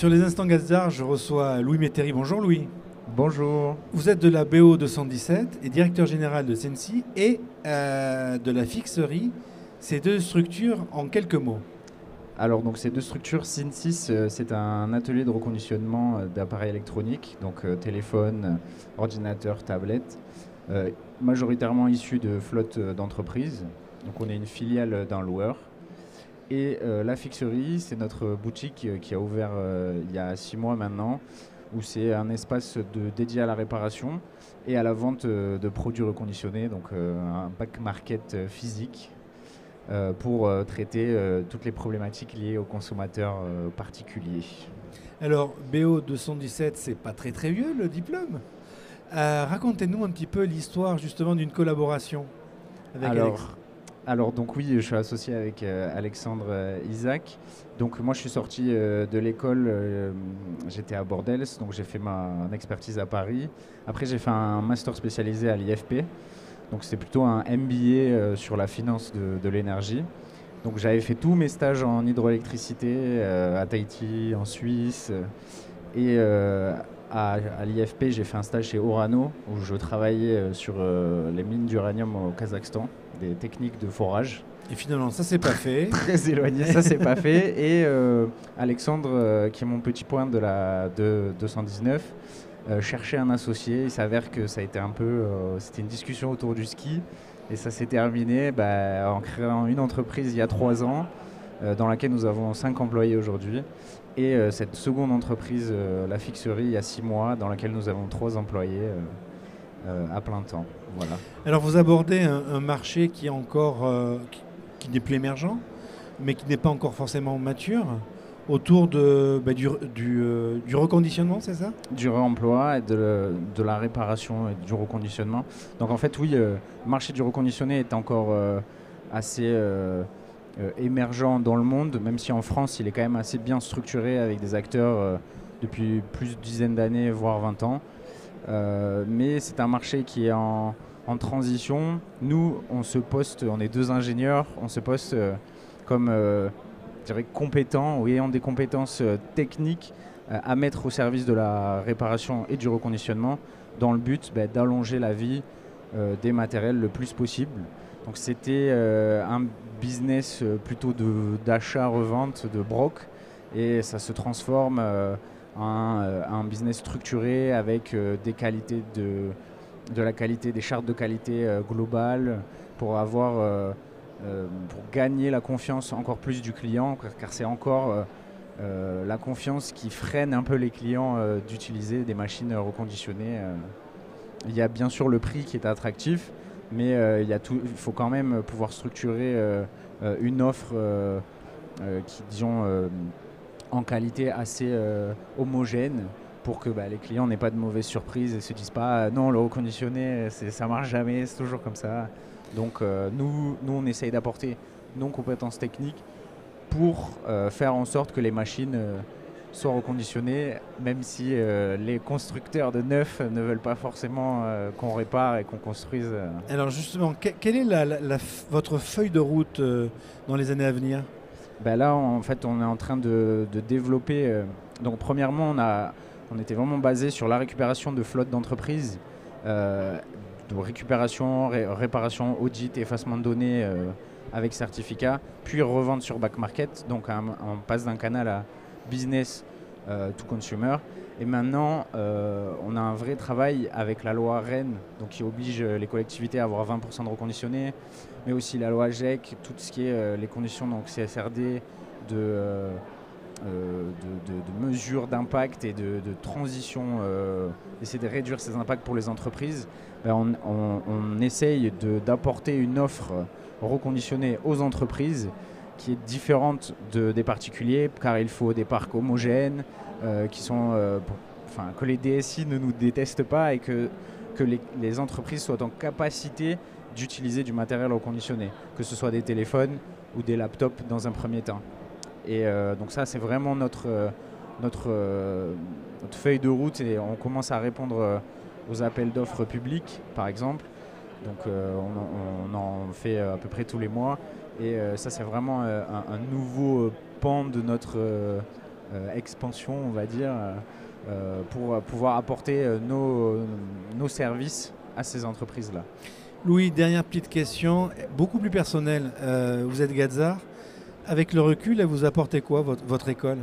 Sur les instants Gazar, je reçois Louis Métairie. Bonjour Louis. Bonjour. Vous êtes de la BO 217 et directeur général de Sensi et de la Fixerie. Ces deux structures en quelques mots. Alors donc ces deux structures, Synsys, c'est un atelier de reconditionnement d'appareils électroniques, donc téléphone, ordinateur, tablette, majoritairement issus de flottes d'entreprises. Donc on est une filiale d'un loueur. Et la Fixerie, c'est notre boutique qui a ouvert il y a 6 mois maintenant, où c'est un espace dédié à la réparation et à la vente de produits reconditionnés, donc un back market physique pour traiter toutes les problématiques liées aux consommateurs particuliers. Alors, BO 217, c'est pas très très vieux le diplôme. Racontez-nous un petit peu l'histoire justement d'une collaboration avec Alex. Alors donc oui, je suis associé avec Alexandre Isaac. Donc moi je suis sorti de l'école, j'étais à Bordels, donc j'ai fait mon expertise à Paris. Après j'ai fait un master spécialisé à l'IFP, donc c'était plutôt un MBA sur la finance de l'énergie. Donc j'avais fait tous mes stages en hydroélectricité à Tahiti, en Suisse, et à l'IFP j'ai fait un stage chez Orano où je travaillais sur les mines d'uranium au Kazakhstan, des techniques de forage. Et finalement, ça c'est pas fait. Très éloigné, ça c'est pas fait. Et Alexandre, qui est mon petit point de 219, cherchait un associé. Il s'avère que ça a été un peu, c'était une discussion autour du ski. Et ça s'est terminé en créant une entreprise il y a 3 ans, dans laquelle nous avons 5 employés aujourd'hui. Et cette seconde entreprise, la Fixerie, il y a 6 mois, dans laquelle nous avons 3 employés à plein temps. Voilà. Alors vous abordez un marché qui est encore, qui n'est plus émergent, mais qui n'est pas encore forcément mature, autour du reconditionnement, c'est ça? Du réemploi et de la réparation et du reconditionnement. Donc en fait, oui, le marché du reconditionné est encore assez émergent dans le monde, même si en France, il est quand même assez bien structuré avec des acteurs depuis plus de dizaines d'années, voire 20 ans. Mais c'est un marché qui est en transition. Nous, on est 2 ingénieurs, on se poste comme je dirais compétents ou ayant des compétences techniques à mettre au service de la réparation et du reconditionnement dans le but d'allonger la vie des matériels le plus possible. Donc c'était un business plutôt d'achat-revente, de broc, et ça se transforme un business structuré avec des qualités de la qualité, des chartes de qualité globales pour pour gagner la confiance encore plus du client, car c'est encore la confiance qui freine un peu les clients d'utiliser des machines reconditionnées. Il y a bien sûr le prix qui est attractif, mais il faut quand même pouvoir structurer une offre qui, disons, en qualité assez homogène pour que les clients n'aient pas de mauvaises surprises et se disent pas non, le reconditionné ça marche jamais, c'est toujours comme ça. Donc nous on essaye d'apporter nos compétences techniques pour faire en sorte que les machines soient reconditionnées, même si les constructeurs de neuf ne veulent pas forcément qu'on répare et qu'on construise. Alors justement, quelle est votre feuille de route dans les années à venir? Là, en fait, on est en train de développer. Donc, premièrement, on était vraiment basé sur la récupération de flottes d'entreprises, de récupération, réparation, audit, effacement de données avec certificat, puis revente sur back market. Donc, on passe d'un canal à business to consumer. Et maintenant, on a un vrai travail avec la loi Rennes, donc qui oblige les collectivités à avoir 20% de reconditionnés, mais aussi la loi GEC, tout ce qui est les conditions, donc CSRD, de mesures d'impact et de transition, essayer de réduire ces impacts pour les entreprises. On essaye d'apporter une offre reconditionnée aux entreprises qui est différente des particuliers, car il faut des parcs homogènes, qui sont, que les DSI ne nous détestent pas et que les entreprises soient en capacité d'utiliser du matériel reconditionné, que ce soit des téléphones ou des laptops dans un premier temps. Et donc ça, c'est vraiment notre feuille de route, et on commence à répondre aux appels d'offres publics, par exemple. Donc on en fait à peu près tous les mois. Et ça, c'est vraiment un nouveau pan de expansion, on va dire, pour pouvoir apporter nos services à ces entreprises-là. Louis, dernière petite question, beaucoup plus personnelle. Vous êtes Gadzar. Avec le recul, elle vous apportez quoi, votre école?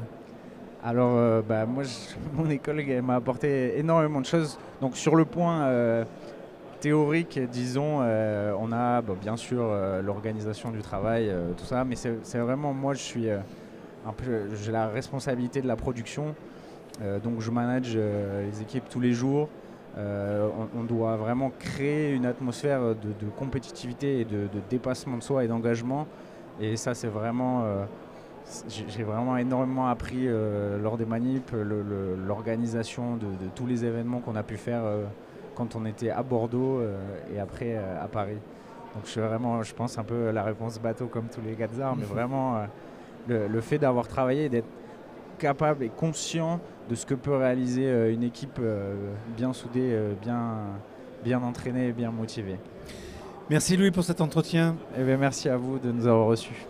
Alors, moi, mon école elle m'a apporté énormément de choses. Donc, sur le point théorique, disons, on a bien sûr l'organisation du travail, tout ça, mais c'est vraiment, moi, j'ai la responsabilité de la production, donc je manage les équipes tous les jours. On doit vraiment créer une atmosphère de compétitivité et de dépassement de soi et d'engagement. Et ça, c'est vraiment... j'ai vraiment énormément appris lors des manips, l'organisation de tous les événements qu'on a pu faire quand on était à Bordeaux et après à Paris. Donc je suis vraiment, je pense, un peu la réponse bateau comme tous les Gadzar, mais vraiment le fait d'avoir travaillé et d'être capable et conscient de ce que peut réaliser une équipe bien soudée, bien entraînée et bien motivée. Merci Louis pour cet entretien. Et bien, merci à vous de nous avoir reçus.